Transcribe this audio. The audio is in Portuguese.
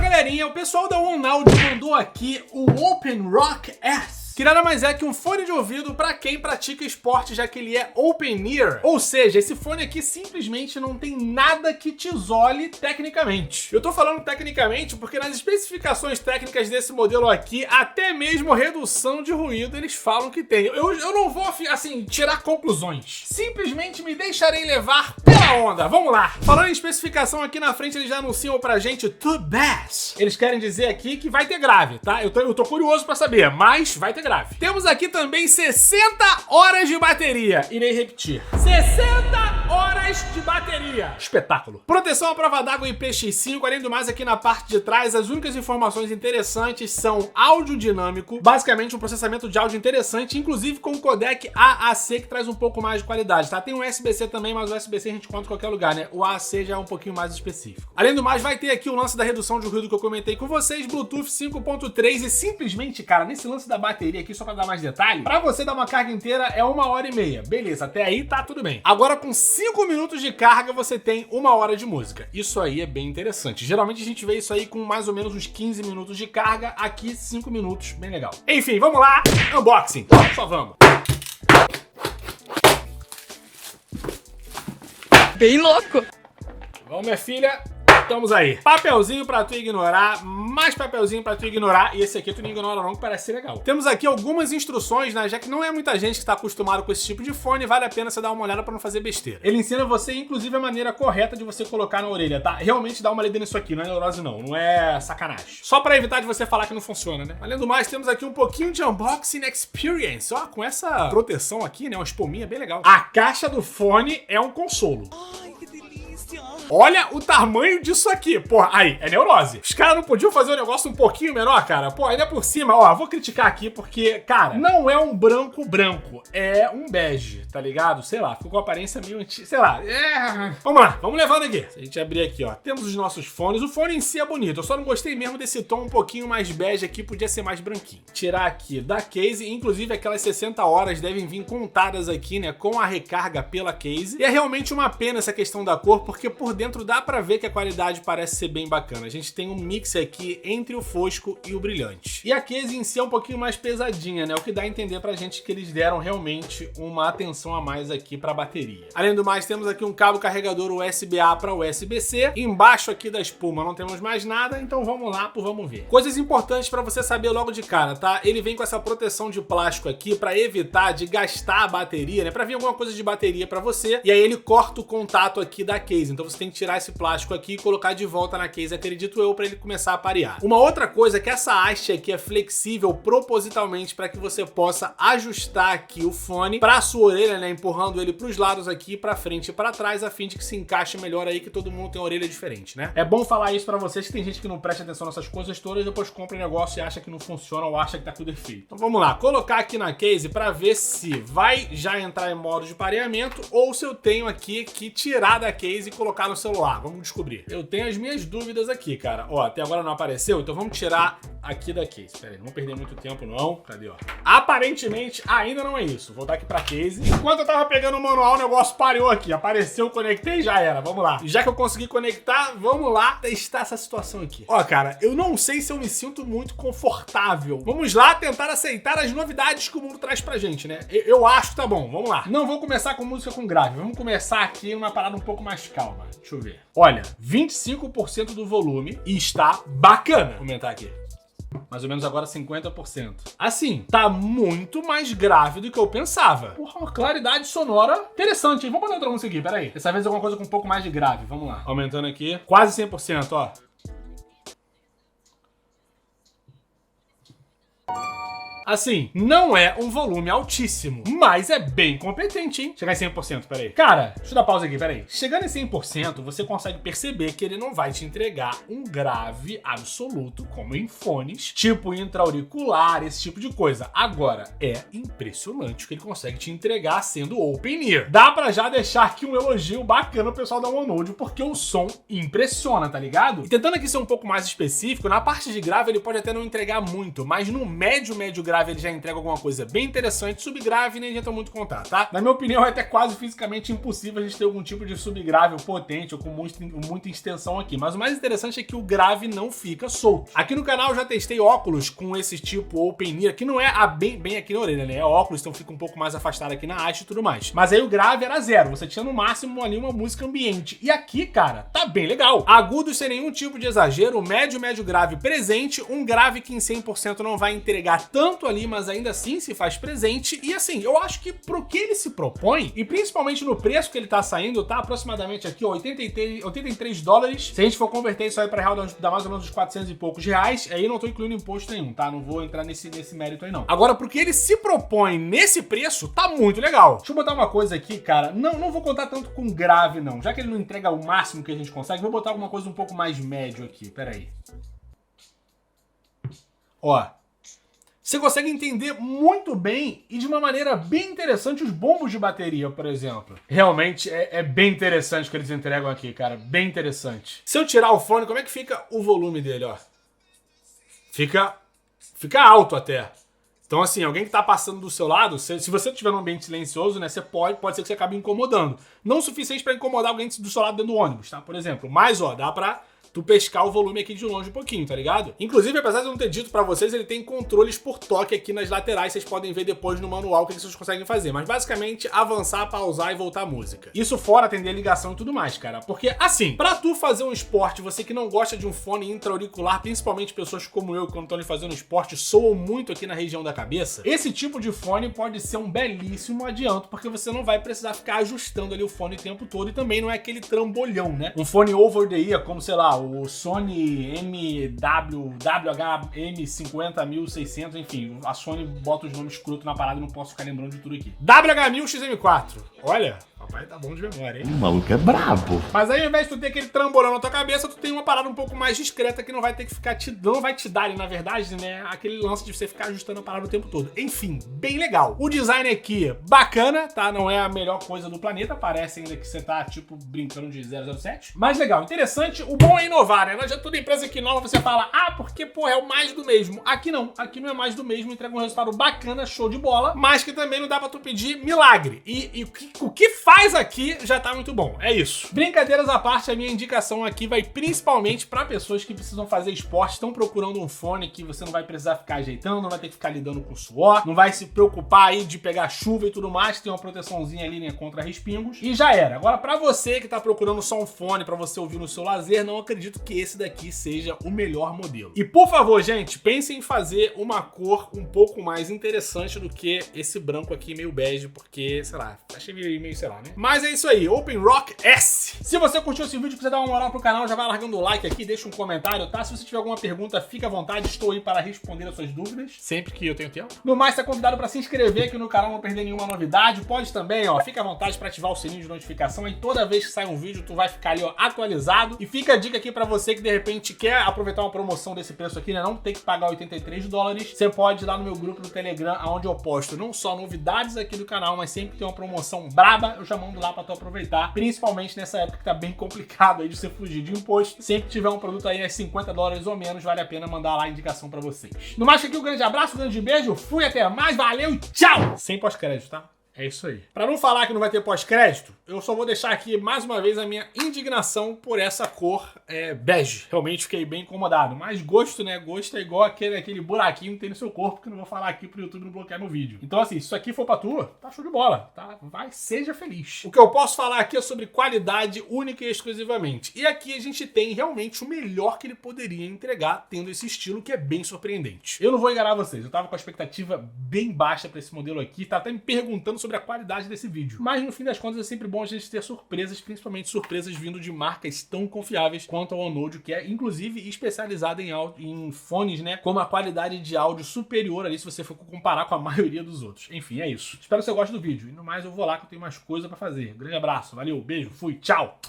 galerinha, o pessoal da One Audio mandou aqui o Open Rock S, que nada mais é que um fone de ouvido para quem pratica esporte, já que ele é open ear. Ou seja, esse fone aqui simplesmente não tem nada que te isole tecnicamente. Eu tô falando tecnicamente porque nas especificações técnicas desse modelo aqui, até mesmo redução de ruído eles falam que tem. Eu não vou, assim, tirar conclusões. Simplesmente me deixarei levar pela onda. Vamos lá. Falando em especificação aqui na frente, eles já anunciam pra gente to bass. Eles querem dizer aqui que vai ter grave, tá? Eu tô curioso pra saber, mas vai ter grave. Temos aqui também 60 horas de bateria. Irei repetir. 60 horas de bateria. Espetáculo. Proteção à prova d'água IPX5. Além do mais, aqui na parte de trás, as únicas informações interessantes são áudio dinâmico. Basicamente, um processamento de áudio interessante, inclusive com o codec AAC, que traz um pouco mais de qualidade, tá? Tem um USB-C também, mas o USB-C a gente encontra em qualquer lugar, né? O AAC já é um pouquinho mais específico. Além do mais, vai ter aqui o lance da redução de ruído que eu comentei com vocês, Bluetooth 5.3 e simplesmente, cara, nesse lance da bateria aqui, só pra dar mais detalhe, pra você dar uma carga inteira é 1h30. Beleza, até aí tá tudo bem. Agora, com 5 minutos de carga, você tem 1 hora de música. Isso aí é bem interessante. Geralmente a gente vê isso aí com mais ou menos uns 15 minutos de carga. Aqui, 5 minutos, bem legal. Enfim, vamos lá. Unboxing. Só vamos. Bem louco. Vamos, minha filha. Estamos aí. Papelzinho pra tu ignorar, mais papelzinho pra tu ignorar, e esse aqui tu não ignora não, que parece ser legal. Temos aqui algumas instruções, né, já que não é muita gente que tá acostumado com esse tipo de fone, vale a pena você dar uma olhada pra não fazer besteira. Ele ensina você, inclusive, a maneira correta de você colocar na orelha, tá? Realmente dá uma lida nisso aqui, não é neurose não é sacanagem. Só pra evitar de você falar que não funciona, né? Além do mais, temos aqui um pouquinho de unboxing experience, ó, com essa proteção aqui, né, uma espuminha bem legal. A caixa do fone é um consolo. Olha o tamanho disso aqui. Porra, aí, é neurose. Os caras não podiam fazer um negócio um pouquinho menor, cara? Pô, ainda por cima, ó, vou criticar aqui porque, cara, não é um branco, é um bege, tá ligado? Sei lá, ficou com a aparência meio antiga, sei lá. Vamos lá, vamos levando aqui. Se a gente abrir aqui, ó, temos os nossos fones. O fone em si é bonito, eu só não gostei mesmo desse tom um pouquinho mais bege aqui, podia ser mais branquinho. Tirar aqui da case, inclusive aquelas 60 horas devem vir contadas aqui, né, com a recarga pela case. E é realmente uma pena essa questão da cor, porque por dentro dá pra ver que a qualidade parece ser bem bacana. A gente tem um mix aqui entre o fosco e o brilhante. E a case em si é um pouquinho mais pesadinha, né? O que dá a entender pra gente que eles deram realmente uma atenção a mais aqui pra bateria. Além do mais, temos aqui um cabo carregador USB-A para USB-C. Embaixo aqui da espuma não temos mais nada, então vamos lá pro vamos ver. Coisas importantes pra você saber logo de cara, tá? Ele vem com essa proteção de plástico aqui pra evitar de gastar a bateria, né? Pra vir alguma coisa de bateria pra você, e aí ele corta o contato aqui da case. Então você tem que tirar esse plástico aqui e colocar de volta na case, acredito eu, para ele começar a parear. Uma outra coisa é que essa haste aqui é flexível propositalmente para que você possa ajustar aqui o fone para a sua orelha, né, empurrando ele para os lados aqui, para frente e para trás, a fim de que se encaixe melhor aí, que todo mundo tem orelha diferente, né? É bom falar isso para vocês, que tem gente que não presta atenção nessas coisas todas, depois compra o negócio e acha que não funciona ou acha que tá tudo defeito. Então vamos lá, colocar aqui na case para ver se vai já entrar em modo de pareamento ou se eu tenho aqui que tirar da case e colocar no celular. Vamos descobrir. Eu tenho as minhas dúvidas aqui, cara. Ó, até agora não apareceu, então vamos tirar aqui da case. Pera aí, não vou perder muito tempo não. Cadê, ó? Aparentemente ainda não é isso. Vou dar aqui pra case. Enquanto eu tava pegando o manual, o negócio pareou aqui. Apareceu, conectei, já era. Vamos lá. Já que eu consegui conectar, vamos lá testar essa situação aqui. Ó, cara, eu não sei se eu me sinto muito confortável. Vamos lá tentar aceitar as novidades que o mundo traz pra gente, né? Eu acho que tá bom. Vamos lá. Não vou começar com música com grave. Vamos começar aqui numa parada um pouco mais calma. Deixa eu ver. Olha, 25% do volume e está bacana. Vou comentar aqui. Mais ou menos agora 50%. Assim, tá muito mais grave do que eu pensava. Porra, uma claridade sonora interessante, hein? Vamos botar outra música aqui, peraí. Dessa vez alguma coisa com um pouco mais de grave, vamos lá. Aumentando aqui, quase 100%, ó. Assim, não é um volume altíssimo, mas é bem competente, hein? Chegar em 100%, peraí. Cara, deixa eu dar pausa aqui, peraí. Chegando em 100%, você consegue perceber que ele não vai te entregar um grave absoluto, como em fones, tipo intra-auricular, esse tipo de coisa. Agora, é impressionante o que ele consegue te entregar sendo open ear. Dá pra já deixar aqui um elogio bacana pro pessoal da One Audio, porque o som impressiona, tá ligado? E tentando aqui ser um pouco mais específico, na parte de grave ele pode até não entregar muito, mas no médio grave grave ele já entrega alguma coisa bem interessante. Subgrave nem adianta muito contar, tá? Na minha opinião, é até quase fisicamente impossível a gente ter algum tipo de subgrave potente ou com muita extensão aqui. Mas o mais interessante é que o grave não fica solto. Aqui no canal eu já testei óculos com esse tipo open ear, que não é bem aqui na orelha, né? É óculos, então fica um pouco mais afastado aqui na haste e tudo mais. Mas aí o grave era 0. Você tinha no máximo ali uma música ambiente. E aqui, cara, tá bem legal. Agudos sem nenhum tipo de exagero, médio grave presente, um grave que em 100% não vai entregar tanto ali, mas ainda assim se faz presente. E assim, eu acho que pro que ele se propõe, e principalmente no preço que ele tá saindo, tá aproximadamente aqui, ó, 83 dólares. Se a gente for converter isso aí pra real, dá mais ou menos uns 400 e poucos reais. Aí não tô incluindo imposto nenhum, tá? Não vou entrar nesse mérito aí não. Agora, pro que ele se propõe nesse preço, tá muito legal. Deixa eu botar uma coisa aqui, cara. Não vou contar tanto com grave, não. Já que ele não entrega o máximo que a gente consegue, vou botar alguma coisa um pouco mais médio aqui. Pera aí. Ó. Você consegue entender muito bem e de uma maneira bem interessante os bombos de bateria, por exemplo. Realmente é bem interessante o que eles entregam aqui, cara. Bem interessante. Se eu tirar o fone, como é que fica o volume dele, ó? Fica alto até. Então, assim, alguém que tá passando do seu lado, se você estiver num ambiente silencioso, né, você pode ser que você acabe incomodando. Não o suficiente para incomodar alguém do seu lado dentro do ônibus, tá? Por exemplo. Mas, ó, dá pra tu pescar o volume aqui de longe um pouquinho, tá ligado? Inclusive, apesar de eu não ter dito pra vocês, ele tem controles por toque aqui nas laterais, vocês podem ver depois no manual o que vocês conseguem fazer. Mas basicamente, avançar, pausar e voltar a música. Isso fora atender ligação e tudo mais, cara. Porque, assim, pra tu fazer um esporte, você que não gosta de um fone intra-auricular, principalmente pessoas como eu, quando estão ali fazendo esporte, soam muito aqui na região da cabeça, esse tipo de fone pode ser um belíssimo adianto, porque você não vai precisar ficar ajustando ali o fone o tempo todo e também não é aquele trambolhão, né? Um fone over the ear, como, sei lá, o Sony WH-M50600, enfim, a Sony bota os nomes escroto na parada e não posso ficar lembrando de tudo aqui. WH-1000XM4, olha, papai tá bom de memória, hein? O maluco é brabo. Mas aí, ao invés de tu ter aquele trambolão na tua cabeça, tu tem uma parada um pouco mais discreta que não vai ter que ficar não vai te dar, na verdade, né, aquele lance de você ficar ajustando a parada o tempo todo. Enfim, bem legal. O design aqui, bacana, tá? Não é a melhor coisa do planeta, parece ainda que você tá, tipo, brincando de 007. Mas legal, interessante. O bom é inovar, né? Não adianta toda empresa que nova você fala, porque, pô, é o mais do mesmo. Aqui não é mais do mesmo, entrega um resultado bacana, show de bola, mas que também não dá pra tu pedir milagre. E o que faz aqui já tá muito bom, é isso. Brincadeiras à parte, a minha indicação aqui vai principalmente pra pessoas que precisam fazer esporte, estão procurando um fone que você não vai precisar ficar ajeitando, não vai ter que ficar lidando com suor, não vai se preocupar aí de pegar chuva e tudo mais, tem uma proteçãozinha ali, né, contra respingos, e já era. Agora, pra você que tá procurando só um fone pra você ouvir no seu lazer, não acredito que esse daqui seja o melhor modelo. E por favor, gente, pensem em fazer uma cor um pouco mais interessante do que esse branco aqui meio bege, porque, sei lá, achei meio sei lá, né? Mas é isso aí, Open Rock S. Se você curtiu esse vídeo, quiser dar uma moral pro canal, já vai largando o like aqui, deixa um comentário, tá? Se você tiver alguma pergunta, fica à vontade, estou aí para responder as suas dúvidas, sempre que eu tenho tempo. No mais, tá convidado para se inscrever aqui no canal, não perder nenhuma novidade. Pode também, ó, fica à vontade para ativar o sininho de notificação, aí toda vez que sai um vídeo, tu vai ficar ali, ó, atualizado. E fica a dica aqui para você que de repente quer aproveitar uma promoção desse preço aqui, né? Não tem que pagar 83 dólares. Você pode ir lá no meu grupo do Telegram, onde eu posto não só novidades aqui do canal, mas sempre que tem uma promoção braba, eu já mando lá pra tu aproveitar, principalmente nessa época que tá bem complicado aí de você fugir de imposto. Sempre que tiver um produto aí a 50 dólares ou menos, vale a pena mandar lá a indicação pra vocês. No mais, aqui um grande abraço, um grande beijo, fui, até mais, valeu e tchau! Sem pós-crédito, tá? É isso aí. Pra não falar que não vai ter pós-crédito, eu só vou deixar aqui mais uma vez a minha indignação por essa cor bege. Realmente fiquei bem incomodado. Mas gosto, né? Gosto é igual aquele buraquinho que tem no seu corpo, que eu não vou falar aqui pro YouTube não bloquear meu vídeo. Então assim, se isso aqui for pra tua, tá show de bola, tá? Vai, seja feliz. O que eu posso falar aqui é sobre qualidade única e exclusivamente. E aqui a gente tem realmente o melhor que ele poderia entregar, tendo esse estilo que é bem surpreendente. Eu não vou enganar vocês, eu tava com a expectativa bem baixa pra esse modelo aqui, tá até me perguntando sobre a qualidade desse vídeo. Mas no fim das contas é sempre bom a gente ter surpresas, principalmente surpresas vindo de marcas tão confiáveis quanto a Onodio, que é inclusive especializada em fones, né, com uma qualidade de áudio superior ali se você for comparar com a maioria dos outros. Enfim, é isso. Espero que você goste do vídeo. E no mais eu vou lá que eu tenho mais coisa pra fazer. Grande abraço, valeu, beijo, fui, tchau!